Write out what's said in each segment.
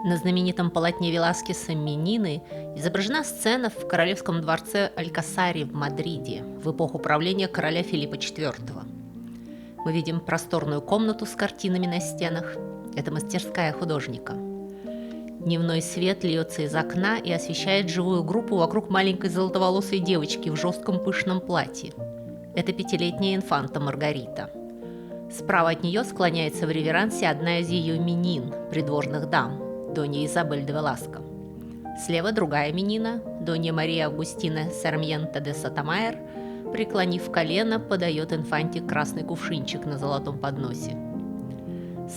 На знаменитом полотне Веласкеса «Менины» изображена сцена в королевском дворце Алькасари в Мадриде в эпоху правления короля Филиппа IV. Мы видим просторную комнату с картинами на стенах. Это мастерская художника. Дневной свет льется из окна и освещает живую группу вокруг маленькой золотоволосой девочки в жестком пышном платье. Это 5-летняя инфанта Маргарита. Справа от нее склоняется в реверансе одна из ее менин, придворных дам, Донья Изабель де Веласко. Слева другая менина, Донья Мария Августина Сармьенто де Сотомайер, преклонив колено, подает инфанте красный кувшинчик на золотом подносе.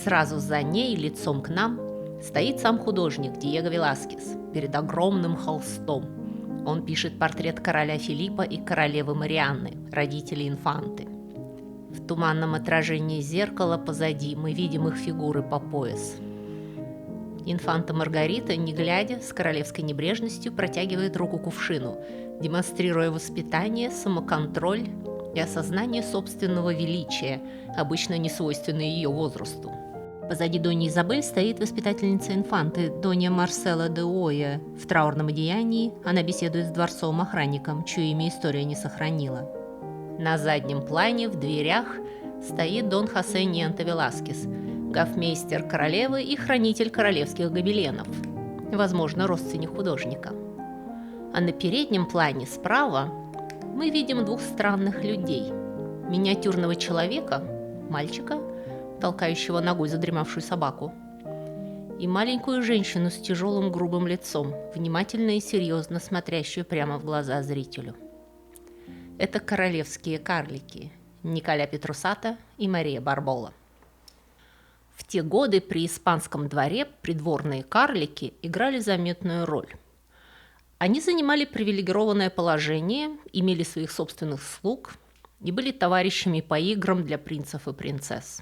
Сразу за ней, лицом к нам, стоит сам художник Диего Веласкес перед огромным холстом. Он пишет портрет короля Филиппа и королевы Марианны, родителей инфанты. В туманном отражении зеркала позади мы видим их фигуры по пояс. Инфанта Маргарита, не глядя, с королевской небрежностью протягивает руку к кувшину, демонстрируя воспитание, самоконтроль и осознание собственного величия, обычно несвойственное ее возрасту. Позади Доньи Изабель стоит воспитательница инфанты, Донья Марсела де Оя. В траурном одеянии она беседует с дворцовым охранником, чье имя история не сохранила. На заднем плане, в дверях, стоит Дон Хосе Ньенто Веласкес, гофмейстер королевы и хранитель королевских гобеленов, возможно, родственник художника. А на переднем плане справа мы видим двух странных людей. Миниатюрного человека, мальчика, толкающего ногой задремавшую собаку, и маленькую женщину с тяжелым грубым лицом, внимательно и серьезно смотрящую прямо в глаза зрителю. Это королевские карлики Николя Петрусата и Мария Барбола. В те годы при испанском дворе придворные карлики играли заметную роль. Они занимали привилегированное положение, имели своих собственных слуг и были товарищами по играм для принцев и принцесс.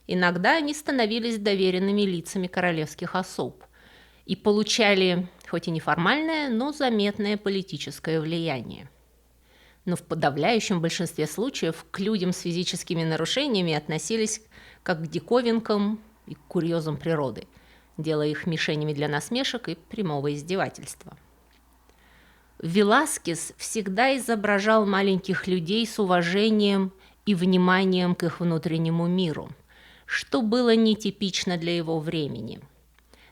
Иногда они становились доверенными лицами королевских особ и получали, хоть и неформальное, но заметное политическое влияние. Но в подавляющем большинстве случаев к людям с физическими нарушениями относились как к диковинкам и к курьезам природы, делая их мишенями для насмешек и прямого издевательства. Веласкес всегда изображал маленьких людей с уважением и вниманием к их внутреннему миру, что было нетипично для его времени.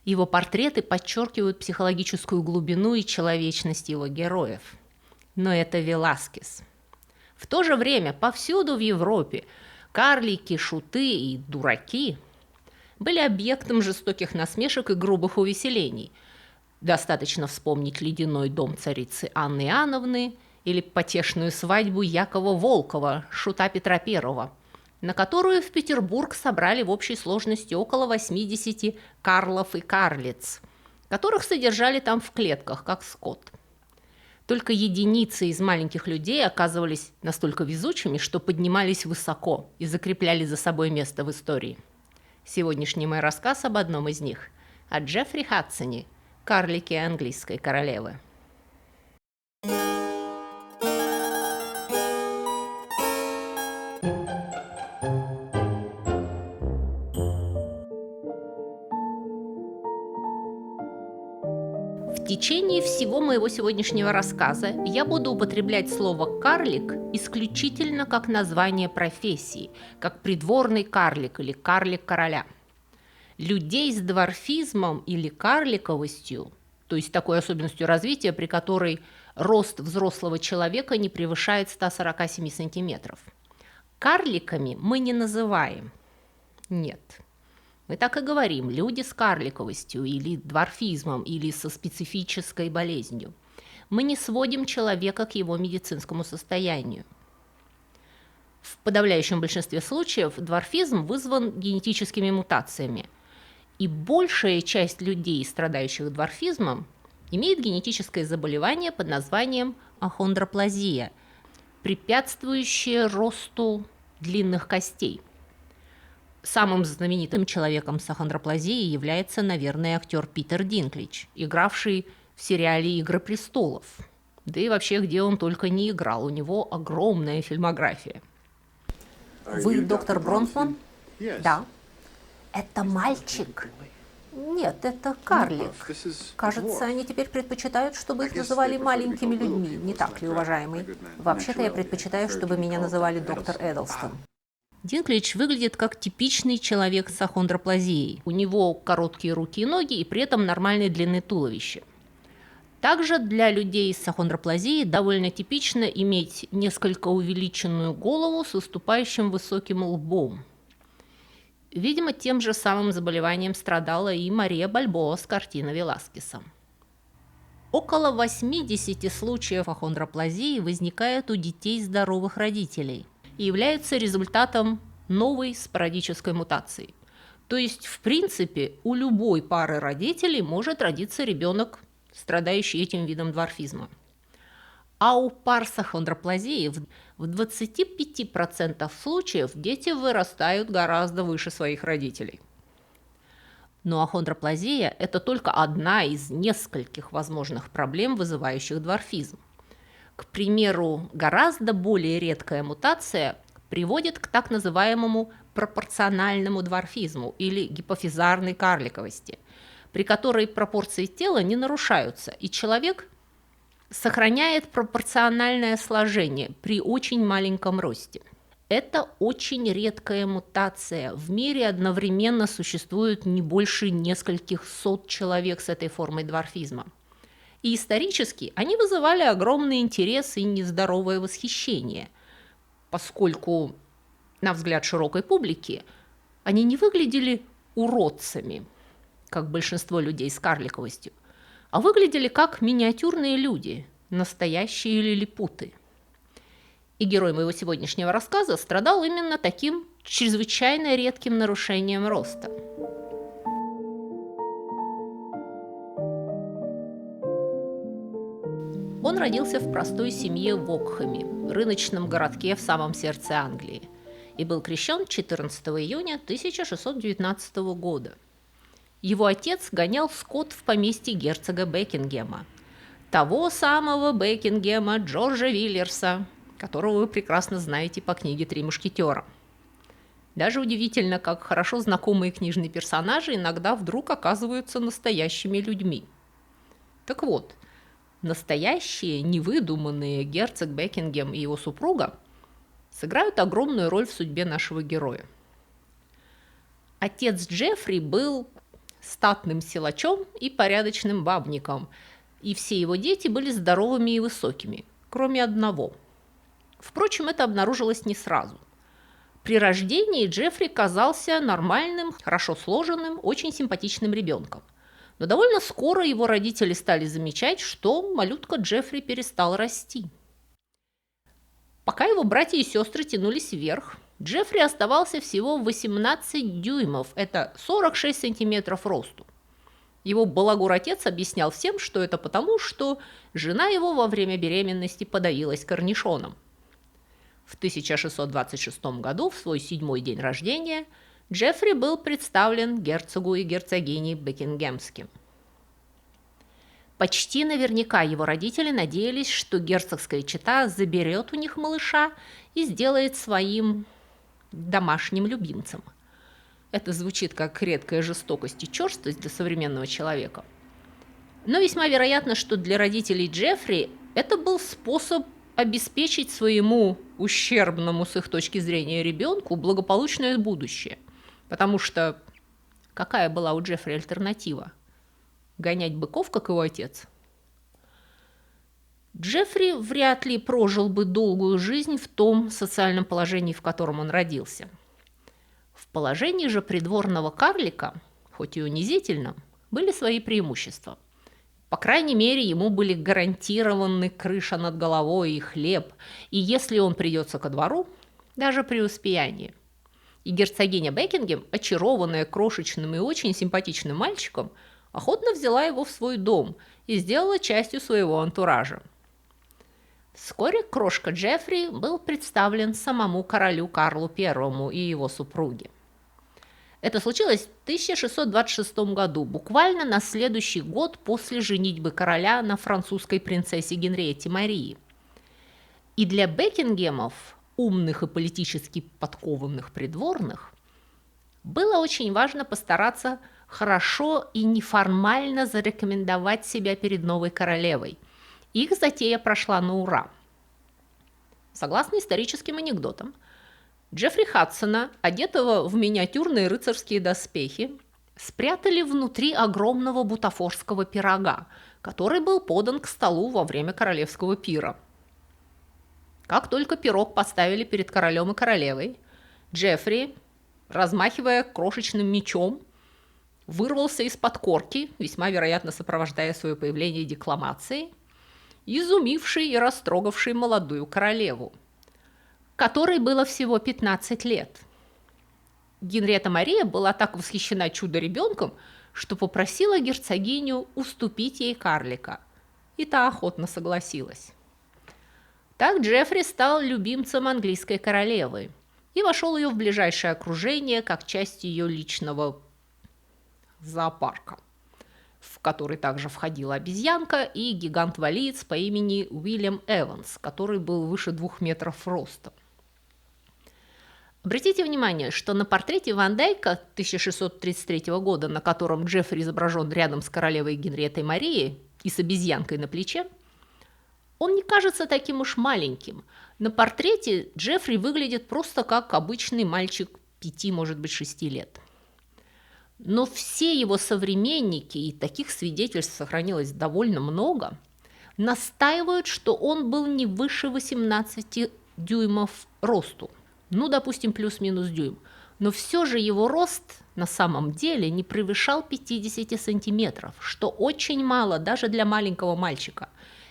Его портреты подчеркивают психологическую глубину и человечность его героев. Но это Веласкес. В то же время повсюду в Европе карлики, шуты и дураки были объектом жестоких насмешек и грубых увеселений. Достаточно вспомнить ледяной дом царицы Анны Иоанновны или потешную свадьбу Якова Волкова, шута Петра I, на которую в Петербург собрали в общей сложности около 80 карлов и карлиц, которых содержали там в клетках, как скот. Только единицы из маленьких людей оказывались настолько везучими, что поднимались высоко и закрепляли за собой место в истории. Сегодняшний мой рассказ об одном из них, о Джеффри Хадсоне, карлике английской королевы. В течение всего моего сегодняшнего рассказа я буду употреблять слово «карлик» исключительно как название профессии, как придворный карлик или карлик короля. Людей с дворфизмом или карликовостью, то есть такой особенностью развития, при которой рост взрослого человека не превышает 147 сантиметров, карликами мы не называем. Нет. Мы так и говорим: люди с карликовостью или дворфизмом, или со специфической болезнью. Мы не сводим человека к его медицинскому состоянию. В подавляющем большинстве случаев дворфизм вызван генетическими мутациями, и большая часть людей, страдающих дворфизмом, имеет генетическое заболевание под названием ахондроплазия, препятствующее росту длинных костей. Самым знаменитым человеком с ахондроплазией является, наверное, актер Питер Динклэдж, игравший в сериале «Игры престолов». Да и вообще, где он только не играл, у него огромная фильмография. Вы доктор Бронфман? Да. Это мальчик? Нет, это карлик. Кажется, они теперь предпочитают, чтобы их называли маленькими людьми, не так ли, уважаемый? Вообще-то я предпочитаю, чтобы меня называли доктор Эдлстон. Динклидж выглядит как типичный человек с ахондроплазией. У него короткие руки и ноги и при этом нормальной длины туловища. Также для людей с ахондроплазией довольно типично иметь несколько увеличенную голову с выступающим высоким лбом. Видимо, тем же самым заболеванием страдала и Мария Бальбоа с картины Веласкеса. Около 80 случаев ахондроплазии возникает у детей здоровых родителей и являются результатом новой спорадической мутации. То есть, в принципе, у любой пары родителей может родиться ребенок, страдающий этим видом дварфизма. А у пар с ахондроплазией в 25% случаев дети вырастают гораздо выше своих родителей. Но ахондроплазия – это только одна из нескольких возможных проблем, вызывающих дварфизм. К примеру, гораздо более редкая мутация приводит к так называемому пропорциональному дварфизму или гипофизарной карликовости, при которой пропорции тела не нарушаются, и человек сохраняет пропорциональное сложение при очень маленьком росте. Это очень редкая мутация. В мире одновременно существует не больше нескольких сот человек с этой формой дварфизма. И исторически они вызывали огромный интерес и нездоровое восхищение, поскольку, на взгляд широкой публики, они не выглядели уродцами, как большинство людей с карликовостью, а выглядели как миниатюрные люди, настоящие лилипуты. И герой моего сегодняшнего рассказа страдал именно таким чрезвычайно редким нарушением роста. Он родился в простой семье в Окхаме, рыночном городке в самом сердце Англии, и был крещен 14 июня 1619 года. Его отец гонял скот в поместье герцога Бекингема, того самого Бекингема Джорджа Виллерса, которого вы прекрасно знаете по книге «Три мушкетера». Даже удивительно, как хорошо знакомые книжные персонажи иногда вдруг оказываются настоящими людьми. Так вот, настоящие, невыдуманные герцог Бекингем и его супруга сыграют огромную роль в судьбе нашего героя. Отец Джеффри был статным силачом и порядочным бабником, и все его дети были здоровыми и высокими, кроме одного. Впрочем, это обнаружилось не сразу. При рождении Джеффри казался нормальным, хорошо сложенным, очень симпатичным ребенком. Но довольно скоро его родители стали замечать, что малютка Джеффри перестал расти. Пока его братья и сестры тянулись вверх, Джеффри оставался всего 18 дюймов, это 46 сантиметров росту. Его балагур-отец объяснял всем, что это потому, что жена его во время беременности подавилась корнишоном. В 1626 году, в свой 7-й день рождения, Джеффри был представлен герцогу и герцогине Бекингемским. Почти наверняка его родители надеялись, что герцогская чета заберет у них малыша и сделает своим домашним любимцем. Это звучит как редкая жестокость и черствость для современного человека. Но весьма вероятно, что для родителей Джеффри это был способ обеспечить своему ущербному с их точки зрения ребенку благополучное будущее. Потому что какая была у Джеффри альтернатива? Гонять быков, как его отец? Джеффри вряд ли прожил бы долгую жизнь в том социальном положении, в котором он родился. В положении же придворного карлика, хоть и унизительном, были свои преимущества. По крайней мере, ему были гарантированы крыша над головой и хлеб, и если он придется ко двору, даже преуспеяние. И герцогиня Бекингем, очарованная крошечным и очень симпатичным мальчиком, охотно взяла его в свой дом и сделала частью своего антуража. Вскоре крошка Джеффри был представлен самому королю Карлу I и его супруге. Это случилось в 1626 году, буквально на следующий год после женитьбы короля на французской принцессе Генриетте Марии. И для Бекингемов, умных и политически подкованных придворных, было очень важно постараться хорошо и неформально зарекомендовать себя перед новой королевой. Их затея прошла на ура. Согласно историческим анекдотам, Джеффри Хадсона, одетого в миниатюрные рыцарские доспехи, спрятали внутри огромного бутафорского пирога, который был подан к столу во время королевского пира. Как только пирог поставили перед королем и королевой, Джеффри, размахивая крошечным мечом, вырвался из-под корки, весьма вероятно сопровождая свое появление декламацией, изумивший и растрогавший молодую королеву, которой было всего 15 лет. Генриетта Мария была так восхищена чудо-ребенком, что попросила герцогиню уступить ей карлика, и та охотно согласилась. Так Джеффри стал любимцем английской королевы и вошел ее в ближайшее окружение как часть ее личного зоопарка, в который также входила обезьянка и гигант-валиец по имени Уильям Эванс, который был выше 2 метров ростом. Обратите внимание, что на портрете Ван Дайка 1633 года, на котором Джеффри изображен рядом с королевой Генриеттой Марией и с обезьянкой на плече, он не кажется таким уж маленьким. На портрете Джеффри выглядит просто как обычный мальчик 5, может быть, 6 лет. Но все его современники, и таких свидетельств сохранилось довольно много, настаивают, что он был не выше 18 дюймов росту. Ну, допустим, плюс-минус дюйм. Но все же его рост на самом деле не превышал 50 сантиметров, что очень мало даже для маленького мальчика.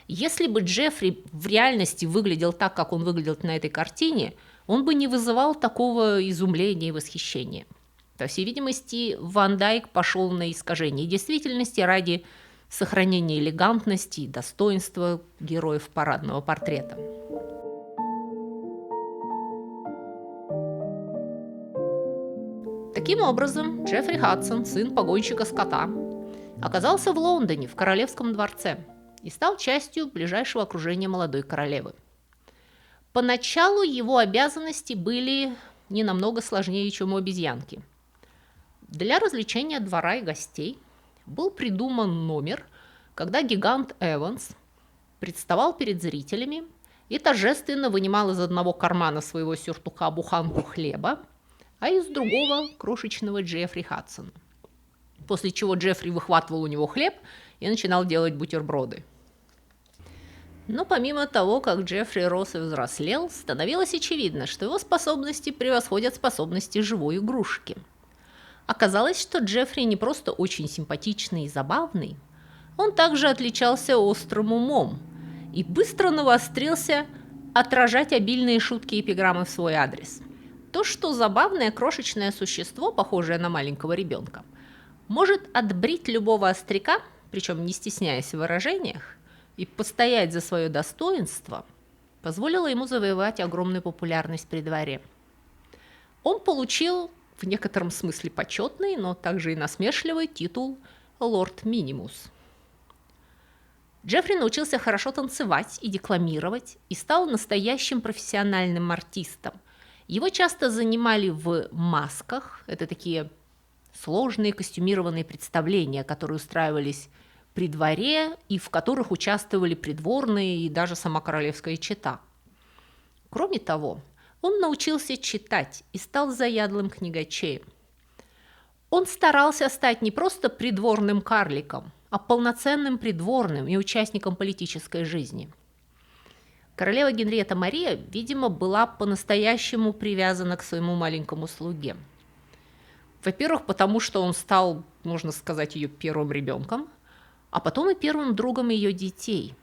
Если бы Джеффри в реальности выглядел так, как он выглядел на этой картине, он бы не вызывал такого изумления и восхищения. По всей видимости, Ван Дайк пошел на искажение действительности ради сохранения элегантности и достоинства героев парадного портрета. Таким образом, Джеффри Хадсон, сын погонщика скота, оказался в Лондоне, в королевском дворце, и стал частью ближайшего окружения молодой королевы. Поначалу его обязанности были не намного сложнее, чем у обезьянки. Для развлечения двора и гостей был придуман номер, когда гигант Эванс представал перед зрителями и торжественно вынимал из одного кармана своего сюртука буханку хлеба, а из другого – крошечного Джеффри Хадсона. После чего Джеффри выхватывал у него хлеб и начинал делать бутерброды. Но помимо того, как Джеффри рос и взрослел, становилось очевидно, что его способности превосходят способности живой игрушки. Оказалось, что Джеффри не просто очень симпатичный и забавный, он также отличался острым умом и быстро навострился отражать обильные шутки и эпиграммы в свой адрес. То, что забавное крошечное существо, похожее на маленького ребенка, может отбрить любого остряка, причем не стесняясь в выражениях, и постоять за свое достоинство, позволило ему завоевать огромную популярность при дворе. Он получил в некотором смысле почетный, но также и насмешливый титул «Лорд Минимус». Джеффри научился хорошо танцевать и декламировать и стал настоящим профессиональным артистом. Его часто занимали в масках, это такие сложные костюмированные представления, которые устраивались при дворе и в которых участвовали придворные и даже сама королевская чета. Кроме того, он научился читать и стал заядлым книгачеем. Он старался стать не просто придворным карликом, а полноценным придворным и участником политической жизни. Королева Генриетта Мария, видимо, была по-настоящему привязана к своему маленькому слуге. Во-первых, потому что он стал, можно сказать, ее первым ребенком, а потом и первым другом ее детей.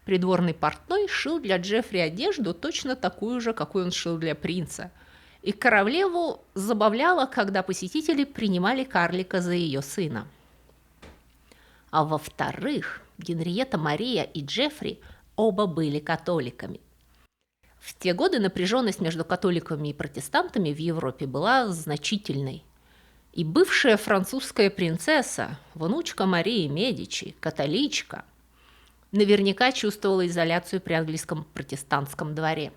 Придворный портной шил для Джеффри одежду точно такую же, какую он шил для принца. И королеву забавляло, когда посетители принимали карлика за ее сына. А во-вторых, Генриетта Мария и Джеффри оба были католиками. В те годы напряженность между католиками и протестантами в Европе была значительной. И бывшая французская принцесса, внучка Марии Медичи, католичка, наверняка чувствовала изоляцию при английском протестантском дворе.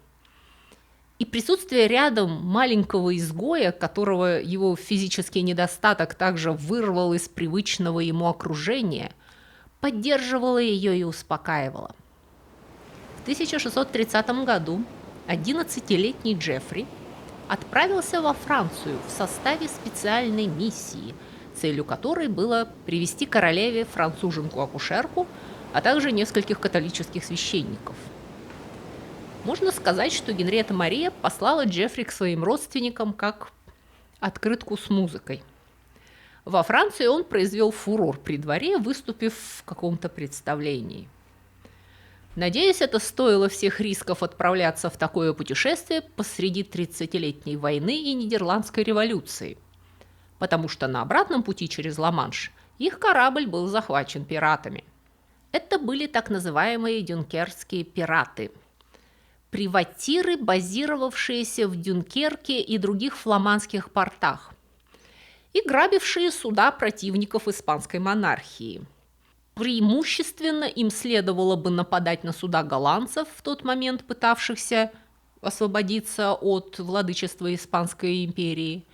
И присутствие рядом маленького изгоя, которого его физический недостаток также вырвал из привычного ему окружения, поддерживало ее и успокаивало. В 1630 году 11-летний Джеффри отправился во Францию в составе специальной миссии, целью которой было привести королеве француженку-акушерку, а также нескольких католических священников. Можно сказать, что Генриетта Мария послала Джеффри к своим родственникам как открытку с музыкой. Во Франции он произвел фурор при дворе, выступив в каком-то представлении. Надеюсь, это стоило всех рисков отправляться в такое путешествие посреди 30-летней войны и Нидерландской революции, потому что на обратном пути через Ла-Манш их корабль был захвачен пиратами. Это были так называемые дюнкерские пираты – приватиры, базировавшиеся в Дюнкерке и других фламандских портах, и грабившие суда противников испанской монархии. Преимущественно им следовало бы нападать на суда голландцев, в тот момент пытавшихся освободиться от владычества Испанской империи.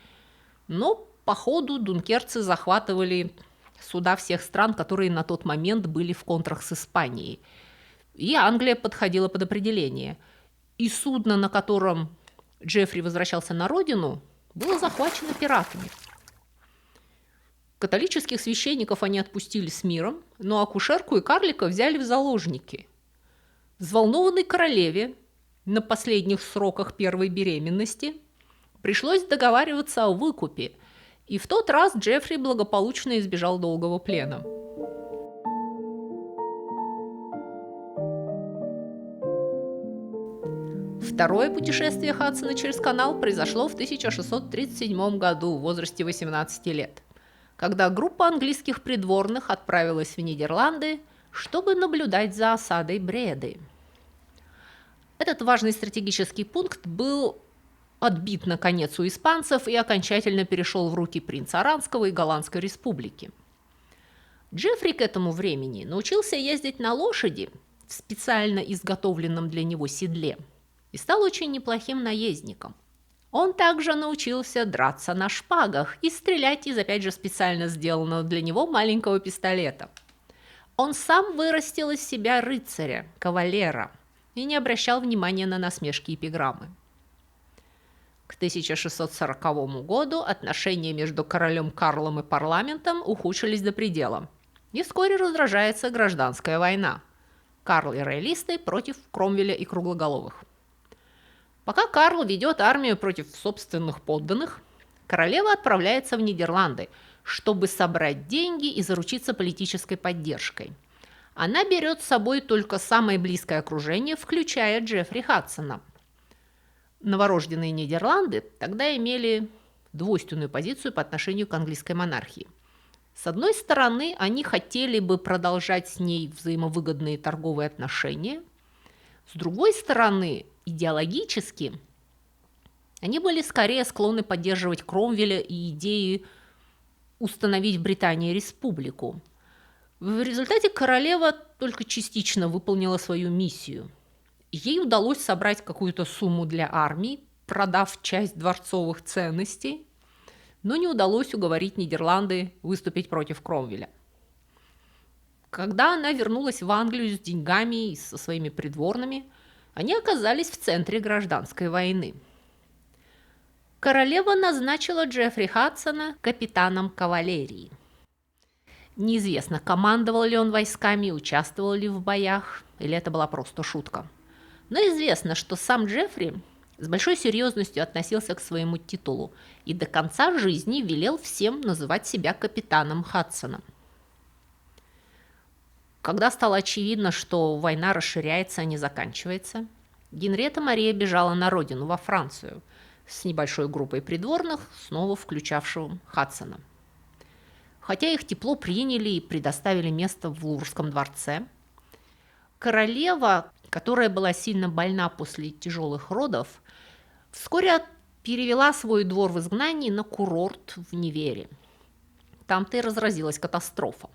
Но по ходу дункерцы захватывали суда всех стран, которые на тот момент были в контрах с Испанией. И Англия подходила под определение. И судно, на котором Джеффри возвращался на родину, было захвачено пиратами. Католических священников они отпустили с миром, но акушерку и карлика взяли в заложники. Взволнованной королеве на последних сроках первой беременности пришлось договариваться о выкупе, и в тот раз Джеффри благополучно избежал долгого плена. Второе путешествие Хадсона через канал произошло в 1637 году в возрасте 18 лет, когда группа английских придворных отправилась в Нидерланды, чтобы наблюдать за осадой Бреды. Этот важный стратегический пункт был отбит наконец у испанцев и окончательно перешел в руки принца Оранского и Голландской республики. Джеффри к этому времени научился ездить на лошади в специально изготовленном для него седле и стал очень неплохим наездником. Он также научился драться на шпагах и стрелять из, опять же, специально сделанного для него маленького пистолета. Он сам вырастил из себя рыцаря, кавалера, и не обращал внимания на насмешки и эпиграммы. К 1640 году отношения между королем Карлом и парламентом ухудшились до предела, и вскоре разражается гражданская война. Карл и роялисты против Кромвеля и Круглоголовых. Пока Карл ведет армию против собственных подданных, королева отправляется в Нидерланды, чтобы собрать деньги и заручиться политической поддержкой. Она берет с собой только самое близкое окружение, включая Джеффри Хадсона. Новорожденные Нидерланды тогда имели двойственную позицию по отношению к английской монархии. С одной стороны, они хотели бы продолжать с ней взаимовыгодные торговые отношения. С другой стороны, идеологически они были скорее склонны поддерживать Кромвеля и идеи установить в Британии республику. В результате королева только частично выполнила свою миссию. Ей удалось собрать какую-то сумму для армии, продав часть дворцовых ценностей, но не удалось уговорить Нидерланды выступить против Кромвеля. Когда она вернулась в Англию с деньгами и со своими придворными, они оказались в центре гражданской войны. Королева назначила Джеффри Хадсона капитаном кавалерии. Неизвестно, командовал ли он войсками, участвовал ли в боях, или это была просто шутка. Но известно, что сам Джеффри с большой серьезностью относился к своему титулу и до конца жизни велел всем называть себя капитаном Хадсоном. Когда стало очевидно, что война расширяется, а не заканчивается, Генриетта Мария бежала на родину, во Францию, с небольшой группой придворных, снова включавшим Хадсона. Хотя их тепло приняли и предоставили место в Луврском дворце, королева, которая была сильно больна после тяжелых родов, вскоре перевела свой двор в изгнании на курорт в Невере. Там-то и разразилась катастрофа.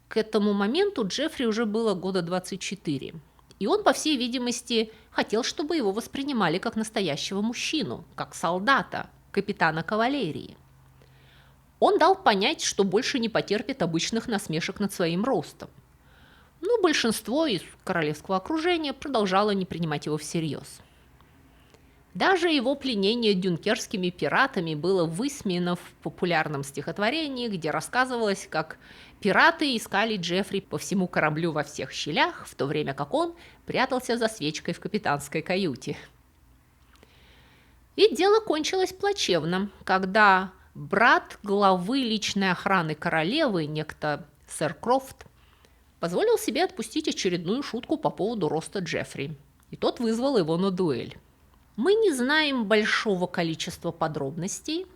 К этому моменту Джеффри уже было года 24, И он, по всей видимости, хотел, чтобы его воспринимали как настоящего мужчину, как солдата, капитана кавалерии. Он дал понять, что больше не потерпит обычных насмешек над своим ростом. Но большинство из королевского окружения продолжало не принимать его всерьез. Даже его пленение дюнкерскими пиратами было высмеяно в популярном стихотворении, где рассказывалось, как пираты искали Джеффри по всему кораблю во всех щелях, в то время как он прятался за свечкой в капитанской каюте. И дело кончилось плачевно, когда брат главы личной охраны королевы, некто сэр Крофт, позволил себе отпустить очередную шутку по поводу роста Джеффри, и тот вызвал его на дуэль. Мы не знаем большого количества подробностей,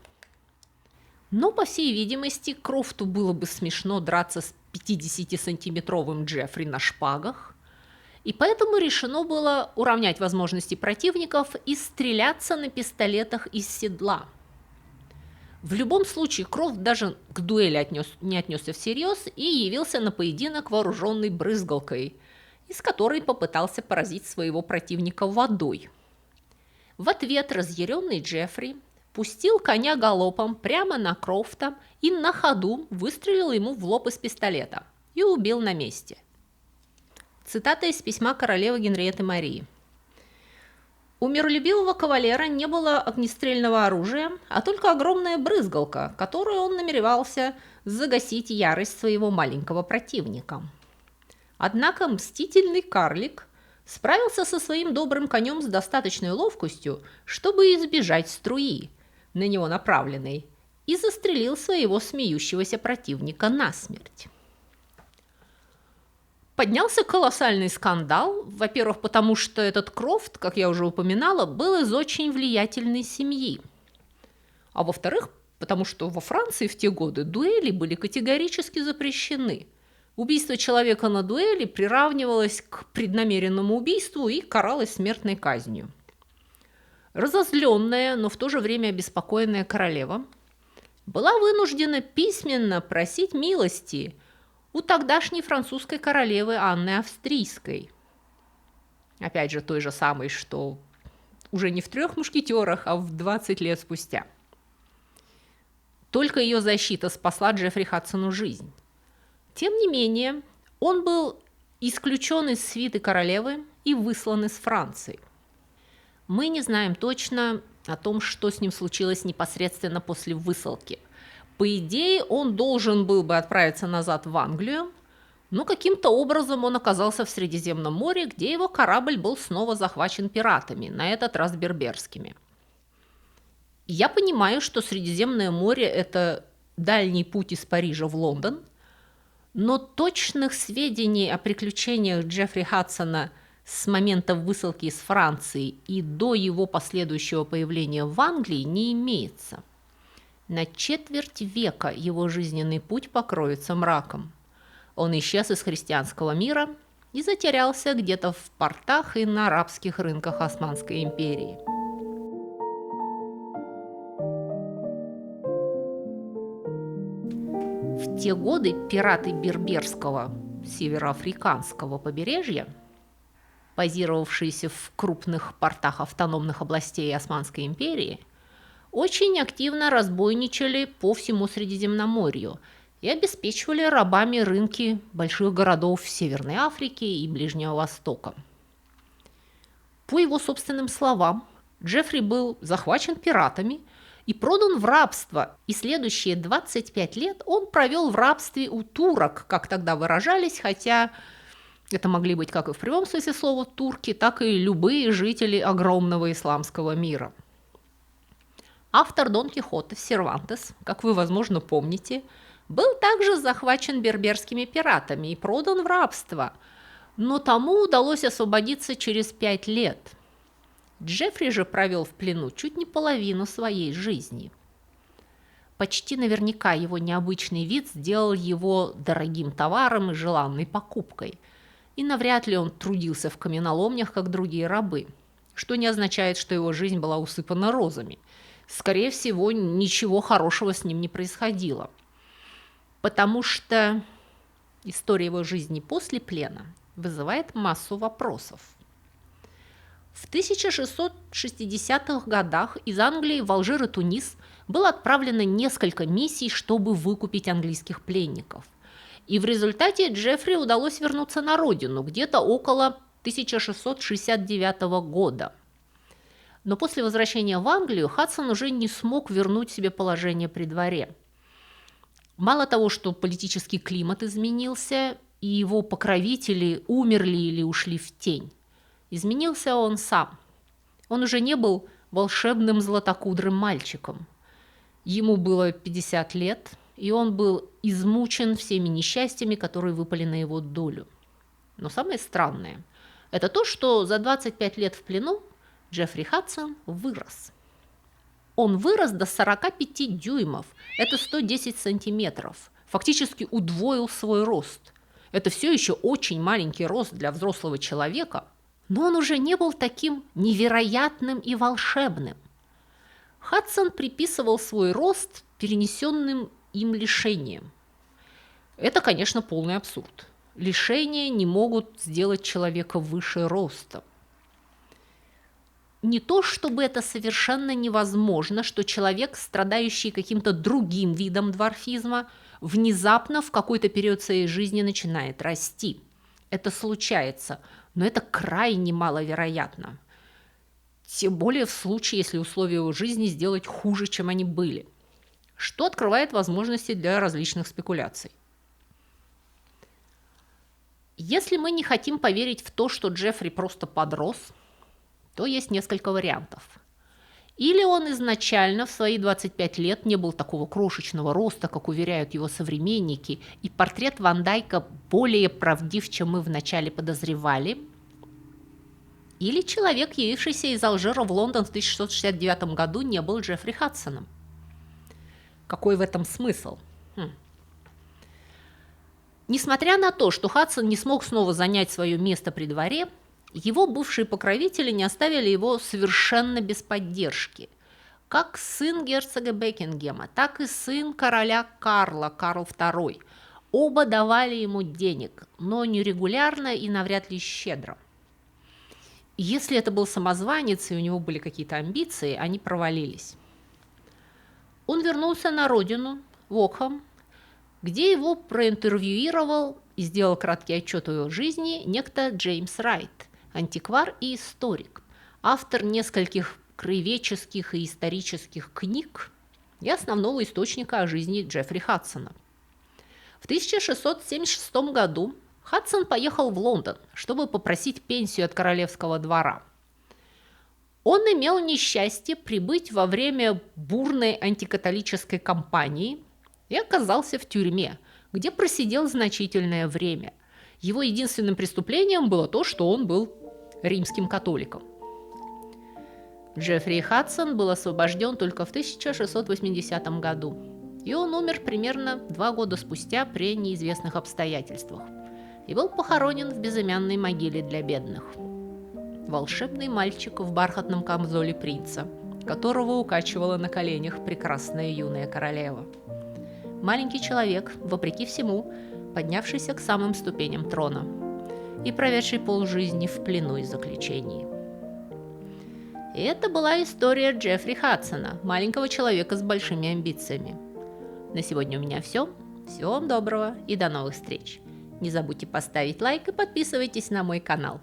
но, по всей видимости, Крофту было бы смешно драться с 50-сантиметровым Джеффри на шпагах, и поэтому решено было уравнять возможности противников и стреляться на пистолетах из седла. В любом случае, Крофт даже к дуэли не отнесся всерьез и явился на поединок вооруженный брызгалкой, из которой попытался поразить своего противника водой. В ответ разъяренный Джеффри пустил коня галопом прямо на Крофта и на ходу выстрелил ему в лоб из пистолета и убил на месте. Цитата из письма королевы Генриетты Марии. У миролюбивого кавалера не было огнестрельного оружия, а только огромная брызгалка, которую он намеревался загасить ярость своего маленького противника. Однако мстительный карлик справился со своим добрым конем с достаточной ловкостью, чтобы избежать струи, на него направленной, и застрелил своего смеющегося противника насмерть. Поднялся колоссальный скандал, во-первых, потому что этот Крофт, как я уже упоминала, был из очень влиятельной семьи, а во-вторых, потому что во Франции в те годы дуэли были категорически запрещены. Убийство человека на дуэли приравнивалось к преднамеренному убийству и каралось смертной казнью. Разозленная, но в то же время обеспокоенная королева была вынуждена письменно просить милости у тогдашней французской королевы Анны Австрийской. Опять же, той же самой, что уже не в «Трех мушкетерах», а в 20 лет спустя. Только ее защита спасла Джеффри Хадсону жизнь. Тем не менее, он был исключен из свиты королевы и выслан из Франции. Мы не знаем точно о том, что с ним случилось непосредственно после высылки. По идее, он должен был бы отправиться назад в Англию, но каким-то образом он оказался в Средиземном море, где его корабль был снова захвачен пиратами, на этот раз берберскими. Я понимаю, что Средиземное море – это дальний путь из Парижа в Лондон, но точных сведений о приключениях Джеффри Хадсона с момента высылки из Франции и до его последующего появления в Англии не имеется. На четверть века его жизненный путь покроется мраком. Он исчез из христианского мира и затерялся где-то в портах и на арабских рынках Османской империи. В те годы пираты берберского североафриканского побережья, базировавшиеся в крупных портах автономных областей Османской империи, очень активно разбойничали по всему Средиземноморью и обеспечивали рабами рынки больших городов Северной Африки и Ближнего Востока. По его собственным словам, Джеффри был захвачен пиратами и продан в рабство, и следующие 25 лет он провел в рабстве у турок, как тогда выражались, хотя это могли быть как и в прямом смысле слова турки, так и любые жители огромного исламского мира. Автор Дон Кихота Сервантес, как вы, возможно, помните, был также захвачен берберскими пиратами и продан в рабство, но тому удалось освободиться через 5 лет. Джеффри же провел в плену чуть не половину своей жизни. Почти наверняка его необычный вид сделал его дорогим товаром и желанной покупкой, и навряд ли он трудился в каменоломнях, как другие рабы, что не означает, что его жизнь была усыпана розами. Скорее всего, ничего хорошего с ним не происходило, потому что история его жизни после плена вызывает массу вопросов. В 1660-х годах из Англии в Алжир и Тунис было отправлено несколько миссий, чтобы выкупить английских пленников. И в результате Джеффри удалось вернуться на родину где-то около 1669 года. Но после возвращения в Англию Хадсон уже не смог вернуть себе положение при дворе. Мало того, что политический климат изменился, и его покровители умерли или ушли в тень, изменился он сам. Он уже не был волшебным златокудрым мальчиком. Ему было 50 лет, и он был измучен всеми несчастьями, которые выпали на его долю. Но самое странное – это то, что за 25 лет в плену Джеффри Хадсон вырос. Он вырос до 45 дюймов, это 110 сантиметров, фактически удвоил свой рост. Это все еще очень маленький рост для взрослого человека, но он уже не был таким невероятным и волшебным. Хадсон приписывал свой рост перенесенным им лишениям. Это, конечно, полный абсурд. Лишения не могут сделать человека выше роста. Не то, чтобы это совершенно невозможно, что человек, страдающий каким-то другим видом дворфизма, внезапно в какой-то период своей жизни начинает расти. Это случается, но это крайне маловероятно. Тем более в случае, если условия его жизни сделать хуже, чем они были. Что открывает возможности для различных спекуляций. Если мы не хотим поверить в то, что Джеффри просто подрос, то есть несколько вариантов. Или он изначально в свои 25 лет не был такого крошечного роста, как уверяют его современники, и портрет Ван Дайка более правдив, чем мы вначале подозревали. Или человек, явившийся из Алжира в Лондон в 1669 году, не был Джеффри Хадсоном. Какой в этом смысл? Несмотря на то, что Хадсон не смог снова занять свое место при дворе, его бывшие покровители не оставили его совершенно без поддержки. Как сын герцога Бекингема, так и сын короля Карла, Карл II. Оба давали ему денег, но нерегулярно и навряд ли щедро. Если это был самозванец и у него были какие-то амбиции, они провалились. Он вернулся на родину, в Окхам, где его проинтервьюировал и сделал краткий отчет о его жизни некто Джеймс Райт, антиквар и историк, автор нескольких краеведческих и исторических книг и основного источника о жизни Джеффри Хадсона. В 1676 году Хадсон поехал в Лондон, чтобы попросить пенсию от королевского двора. Он имел несчастье прибыть во время бурной антикатолической кампании и оказался в тюрьме, где просидел значительное время. Его единственным преступлением было то, что он был римским католиком. Джеффри Хадсон был освобожден только в 1680 году, и он умер примерно 2 года спустя при неизвестных обстоятельствах и был похоронен в безымянной могиле для бедных. Волшебный мальчик в бархатном камзоле принца, которого укачивала на коленях прекрасная юная королева. Маленький человек, вопреки всему, поднявшийся к самым ступеням трона и проведший полжизни в плену и заключении. И это была история Джеффри Хадсона, маленького человека с большими амбициями. На сегодня у меня все. Всего вам доброго и до новых встреч. Не забудьте поставить лайк и подписывайтесь на мой канал.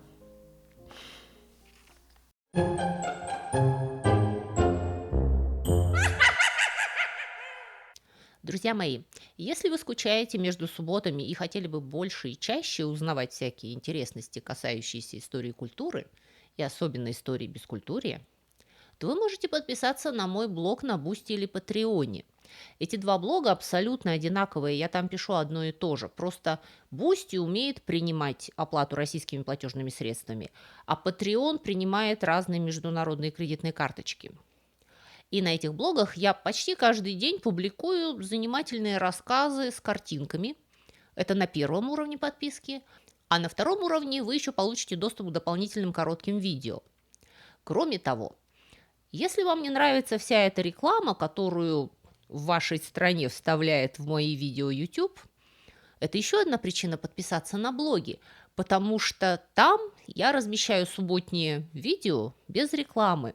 Друзья мои, если вы скучаете между субботами и хотели бы больше и чаще узнавать всякие интересности, касающиеся истории и культуры, и особенно истории бескультурья, то вы можете подписаться на мой блог на Бусти или Патреоне. Эти два блога абсолютно одинаковые, я там пишу одно и то же. Просто Бусти умеет принимать оплату российскими платежными средствами, а Patreon принимает разные международные кредитные карточки. И на этих блогах я почти каждый день публикую занимательные рассказы с картинками. Это на первом уровне подписки. А на втором уровне вы еще получите доступ к дополнительным коротким видео. Кроме того, если вам не нравится вся эта реклама, которую в вашей стране вставляет в мои видео YouTube, это еще одна причина подписаться на блоги, потому что там я размещаю субботние видео без рекламы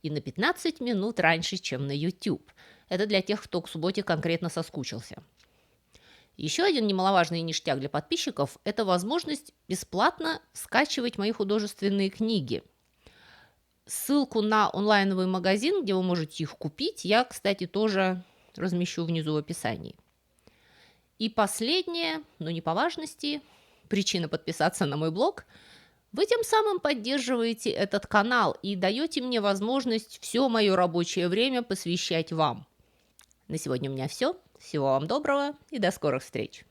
и на 15 минут раньше, чем на YouTube. Это для тех, кто к субботе конкретно соскучился. Еще один немаловажный ништяк для подписчиков – это возможность бесплатно скачивать мои художественные книги. Ссылку на онлайновый магазин, где вы можете их купить, я, кстати, тоже размещу внизу в описании. И последнее, но не по важности, причина подписаться на мой блог – вы тем самым поддерживаете этот канал и даете мне возможность все мое рабочее время посвящать вам. На сегодня у меня все. Всего вам доброго и до скорых встреч!